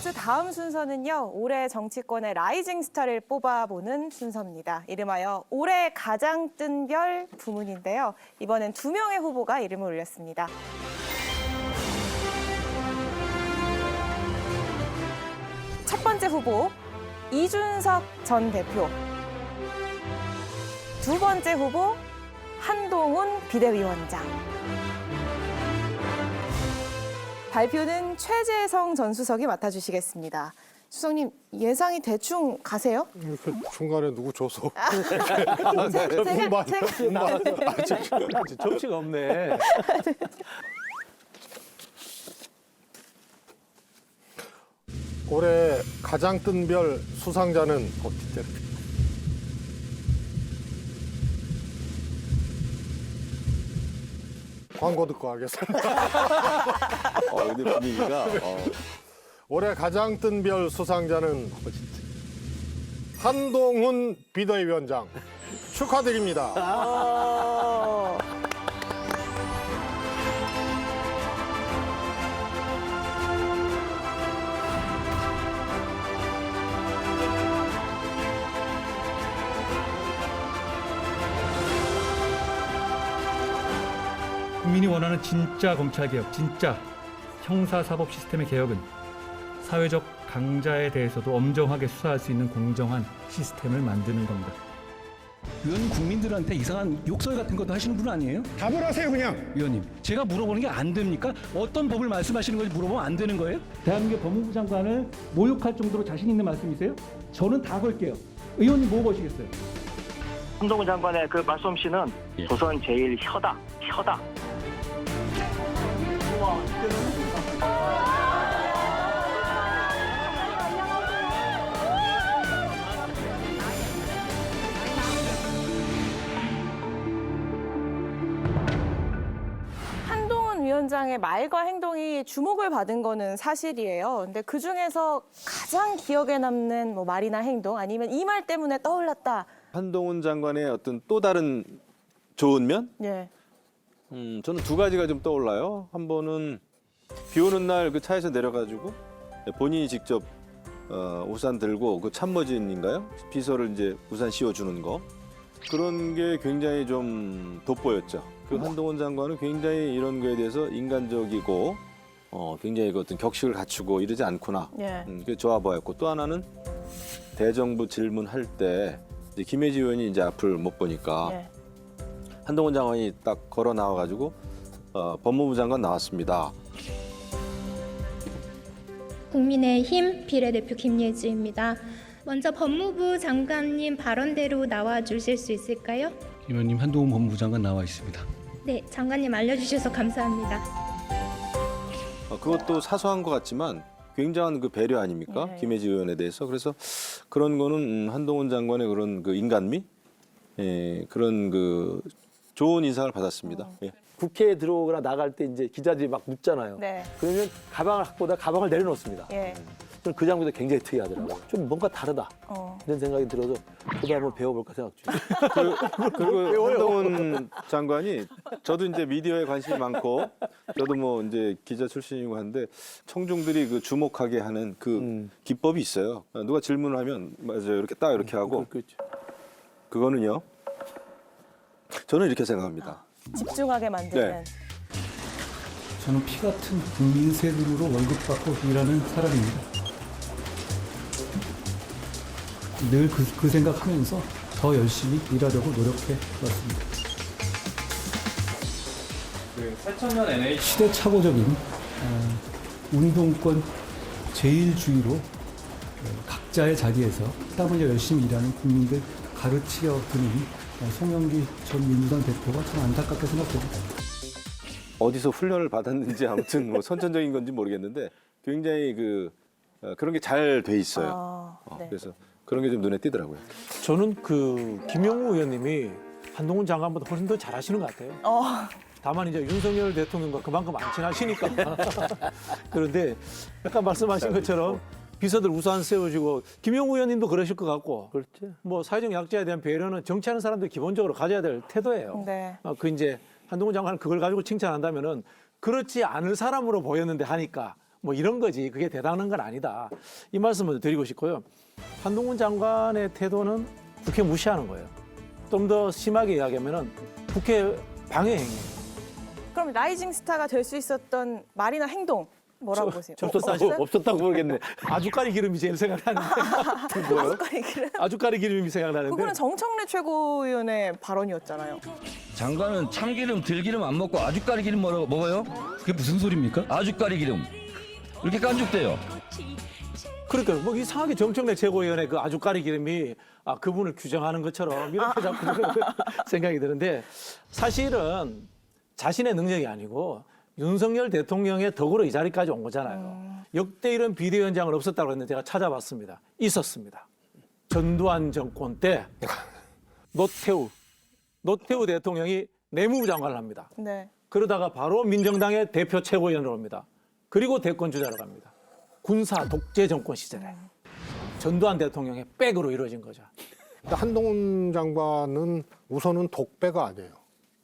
스포츠 다음 순서는요. 올해 정치권의 라이징 스타를 뽑아보는 순서입니다. 이름하여 올해 가장 뜬 별 부문인데요. 이번엔 2명의 후보가 이름을 올렸습니다. 첫 번째 후보, 이준석 전 대표. 두 번째 후보, 한동훈 비대위원장. 발표는 최재성 전 수석이 맡아주시겠습니다. 수석님, 예상이 대충 가세요? 그 중간에 누구 줘서 정치가 없네. 올해 가장 뜬 별 수상자는 광고 듣고 하겠습니다. 근데 분위기가 올해 가장 뜬 별 수상자는 한동훈 비대위원장 축하드립니다. 국민이 원하는 진짜 검찰개혁, 진짜 형사사법 시스템의 개혁은 사회적 강자에 대해서도 엄정하게 수사할 수 있는 공정한 시스템을 만드는 겁니다. 의원님 국민들한테 이상한 욕설 같은 것도 하시는 분 아니에요? 답을 하세요 그냥. 의원님 제가 물어보는 게 안 됩니까? 어떤 법을 말씀하시는 건지 물어보면 안 되는 거예요? 대한민국 법무부 장관을 모욕할 정도로 자신 있는 말씀이세요? 저는 다 걸게요. 의원님 뭐 거시겠어요? 한동훈 장관의 그 말솜씨는 조선 제일 혀다. 한동훈 위원장의 말과 행동이 주목을 받은 거는 사실이에요. 근데 그 중에서 가장 기억에 남는 뭐 말이나 행동 아니면 이 말 때문에 떠올랐다. 한동훈 장관의 어떤 또 다른 좋은 면? 예. 저는 두 가지가 좀 떠올라요. 한 번은 비 오는 날 그 차에서 내려가지고 본인이 직접 우산 들고 그 참모진인가요? 비서를 이제 우산 씌워주는 거. 그런 게 굉장히 좀 돋보였죠. 그 한동훈 장관은 굉장히 이런 거에 대해서 인간적이고 굉장히 그 어떤 격식을 갖추고 이러지 않구나. 예. 그게 좋아 보였고 또 하나는 대정부 질문할 때 이제 김혜지 의원이 이제 앞을 못 보니까 예. 한동훈 장관이 딱 걸어 나와가지고 법무부 장관 나왔습니다. 국민의힘 비례대표 김예지입니다. 먼저 법무부 장관님 발언대로 나와 주실 수 있을까요? 의원님 한동훈 법무부 장관 나와 있습니다. 네, 장관님 알려주셔서 감사합니다. 그것도 사소한 것 같지만 굉장한 그 배려 아닙니까? 네. 김혜지 의원에 대해서. 그래서 그런 거는 한동훈 장관의 그런 그 인간미, 그런 그 좋은 인상을 받았습니다. 예. 국회에 들어오거나 나갈 때 이제 기자들이 막 묻잖아요. 네. 그러면 가방을 갖고 오다 가방을 내려놓습니다. 예. 저는 그 장면도 굉장히 특이하더라고요. 좀 뭔가 다르다 이런 생각이 들어서 저도 한번 배워볼까 생각 중이에요. 그리고 한동훈 장관이 저도 이제 미디어에 관심이 많고 저도 뭐 이제 기자 출신이고 한데 청중들이 그 주목하게 하는 그 기법이 있어요. 누가 질문을 하면 맞아요 이렇게 딱 이렇게 하고 그렇죠. 그거는요. 저는 이렇게 생각합니다. 집중하게 만드는. 네. 저는 피 같은 국민 세금으로 월급 받고 일하는 사람입니다. 늘 그 생각하면서 더 열심히 일하려고 노력해 왔습니다. 새천년 NH 시대착오적인 운동권 제일주의로 각자의 자리에서 땀 흘려 열심히 일하는 국민들 가르치려 드는 송영기 전 민주당 대표가 참 안타깝게 생각됩니다. 어디서 훈련을 받았는지 아무튼 뭐 선천적인 건지 모르겠는데 굉장히 그런 게 잘 돼 있어요. 네. 그래서 그런 게 좀 눈에 띄더라고요. 저는 그 김영우 의원님이 한동훈 장관보다 훨씬 더 잘하시는 것 같아요. 다만 이제 윤석열 대통령과 그만큼 안 친하시니까. 그런데 약간 말씀하신 것처럼 비서들 우산 세워주고 김영우 의원님도 그러실 것 같고. 그렇죠. 뭐 사회적 약자에 대한 배려는 정치하는 사람들 기본적으로 가져야 될 태도예요. 네. 그 이제 한동훈 장관은 그걸 가지고 칭찬한다면은 그렇지 않을 사람으로 보였는데 하니까 뭐 이런 거지. 그게 대단한 건 아니다. 이 말씀을 드리고 싶고요. 한동훈 장관의 태도는 국회 무시하는 거예요. 좀 더 심하게 이야기하면은 국회 방해 행위예요. 그럼 라이징 스타가 될 수 있었던 말이나 행동 뭐라고 보세요? 없었다고 모르겠네. 아주까리 기름이 제일 생각나는데. 뭐요? 아주까리 기름이 생각나는데. 그거는 정청래 최고위원의 발언이었잖아요. 장관은 참기름, 들기름 안 먹고 아주까리 기름 먹어요? 그게 무슨 소리입니까? 아주까리 기름. 이렇게 깐죽대요. 그러니까 뭐 이상하게 정청래 최고위원의 그 아주까리 기름이 그분을 규정하는 것처럼 이렇게 자꾸 생각이 드는데 사실은 자신의 능력이 아니고 윤석열 대통령의 덕으로 이 자리까지 온 거잖아요. 역대 이런 비대위원장은 없었다고 했는데 제가 찾아봤습니다. 있었습니다. 전두환 정권 때 노태우 대통령이 내무부 장관을 합니다. 네. 그러다가 바로 민정당의 대표 최고위원으로 옵니다. 그리고 대권 주자로 갑니다. 군사 독재 정권 시절에 전두환 대통령의 백으로 이루어진 거죠. 한동훈 장관은 우선은 독배가 아니에요.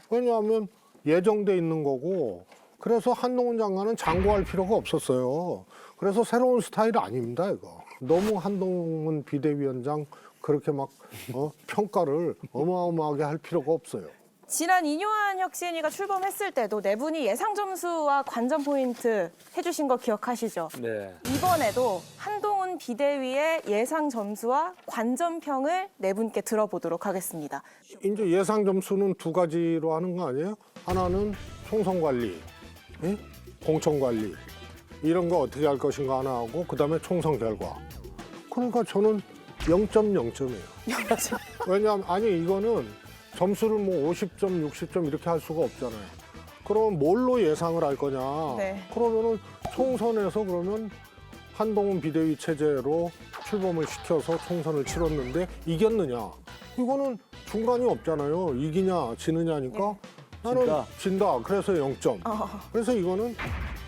왜냐하면 예정돼 있는 거고 그래서 한동훈 장관은 장고할 필요가 없었어요. 그래서 새로운 스타일 아닙니다, 이거. 너무 한동훈 비대위원장 그렇게 막 평가를 어마어마하게 할 필요가 없어요. 지난 이뇨한 혁신위가 출범했을 때도 네 분이 예상 점수와 관전 포인트 해주신 거 기억하시죠? 네. 이번에도 한동훈 비대위의 예상 점수와 관전평을 네 분께 들어보도록 하겠습니다. 이제 예상 점수는 두 가지로 하는 거 아니에요? 하나는 총선 관리, 공천 관리 이런 거 어떻게 할 것인가 하나 하고 그다음에 총선 결과. 그러니까 저는 0.0점이에요. 왜냐하면 이거는 점수를 뭐 50점, 60점 이렇게 할 수가 없잖아요. 그럼 뭘로 예상을 할 거냐? 네. 그러면은 총선에서 그러면 한동훈 비대위 체제로 출범을 시켜서 총선을 치렀는데 이겼느냐? 이거는 중간이 없잖아요. 이기냐, 지느냐니까 나는 진다. 그래서 0점. 그래서 이거는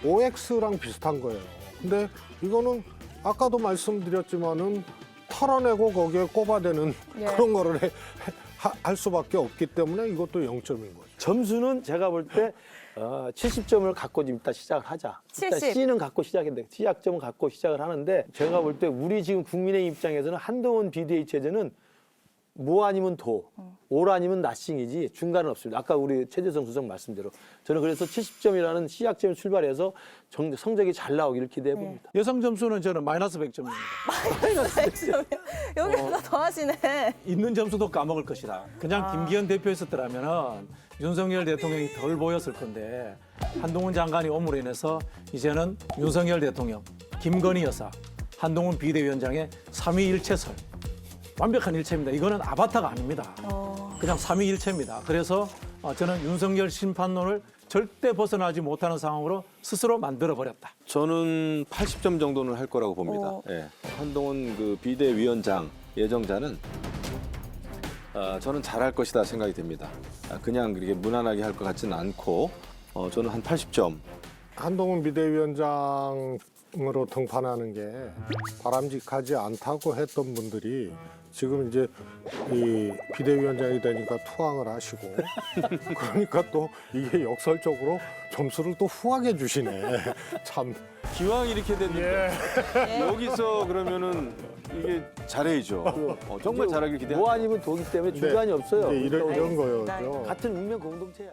OX랑 비슷한 거예요. 근데 이거는 아까도 말씀드렸지만은 털어내고 거기에 꼽아대는 그런 거를 할 수밖에 없기 때문에 이것도 0점인 거죠. 점수는 제가 볼 때 70점을 갖고 일단 시작을 하자. 일단 70. C는 갖고 시작인데 시작점은 갖고 시작을 하는데 제가 볼 때 우리 지금 국민의힘 입장에서는 한동훈 비대위 체제는 뭐 아니면 도, 올 아니면 나싱이지 중간은 없습니다. 아까 우리 최재성 수석 말씀대로 저는 그래서 70점이라는 시작점을 출발해서 성적이 잘 나오기를 기대해 봅니다. 예상 점수는 저는 마이너스 100점입니다. 마이너스 100점이요? 여기서 더 하시네. 있는 점수도 까먹을 것이다. 그냥 김기현 대표 있었더라면은 윤석열 대통령이 덜 보였을 건데 한동훈 장관이 옴으로 인해서 이제는 윤석열 대통령, 김건희 여사, 한동훈 비대위원장의 삼위일체설. 완벽한 일체입니다. 이거는 아바타가 아닙니다. 그냥 삼위일체입니다. 그래서 저는 윤석열 심판론을 절대 벗어나지 못하는 상황으로 스스로 만들어버렸다. 저는 80점 정도는 할 거라고 봅니다. 예. 한동훈 그 비대위원장 예정자는 저는 잘할 것이다 생각이 됩니다. 그냥 그렇게 무난하게 할 것 같지는 않고 저는 한 80점. 한동훈 비대위원장으로 등판하는 게 바람직하지 않다고 했던 분들이 지금 이제 이 비대위원장이 되니까 투항을 하시고 그러니까 또 이게 역설적으로 점수를 또 후하게 주시네. 참. 기왕 이렇게 됐는데 여기서 그러면은 이게 잘해야죠. 정말 잘하길 기대합니다. 뭐 아니면 도기 때문에 중간이 없어요. 이제 이런 거였죠. 같은 운명 공동체야.